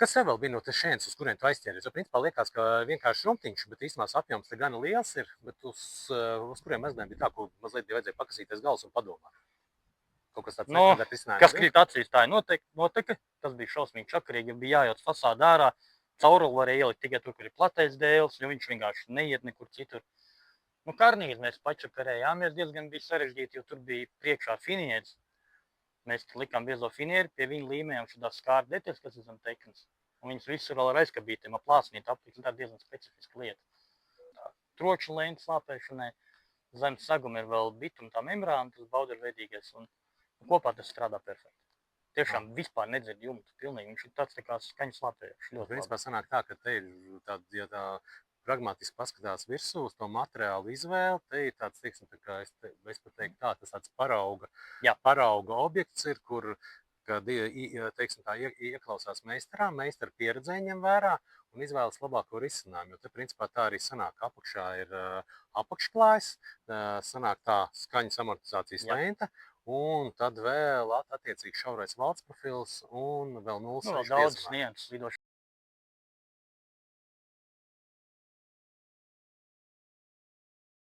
Kas tev vēl bija no šejienes, uz kurien tu aizķēries? Jo principā liekas, ka vienkārši rumtiņš, bet īstenībā apjoms te gana liels ir, bet uz kuriem mazliet bija tā, ko mazliet vajadzēja pakasīties galvas un padomāt. Kaut kas tāds nestandarta risinājums. Kas krīt acīs, tā ir notika. Tas bija šausmīgi čakarīgi, bija jājauc fasāde ārā. Cauruli varēja ielikt tikai tur, kur ir platais dēls, jo viņš vienkārši neiet nekur citur. Karnīzi mēs pačakarējāmies, diezgan bija sarežģīti, jo tur bija priekšā finieris. Mēs likām biezo finieri, pie viņa līmējām šādās skāra detaļas, kas ir zem teknes. Un viņas visur vēl ar aizkabītiem aplāsnīt aptiks, tā diezgan specifiska lieta. Troču lēnta slāpēšanai, zem saguma ir vēl bituma tā membrāna, tas bauderveidīgais, un kopā tas strādā perfekti. Tiešām vispār nedzird jumtu pilnīgi, viņš ir tāds tā kā skaņu slāpējošs. Principā sanāk tā, ka te ir tāda, ja tā pragmatiski paskatās virsū uz to materiālu izvēli, te ir tāds, teiksim, tā kā es pat teiktu tā, tas tāds parauga objekts ir, kur, kad, teiksim, tā ieklausās meistara pieredzē ņem vērā un izvēlas labāko risinājumu, jo te, principā, tā arī sanāk, apakšā ir apakšklājs, sanāk tā skaņas amortizācijas lenta, un tad vēl attiecīgi šaurais valdes profils un vēl nulles. Daudz nianses,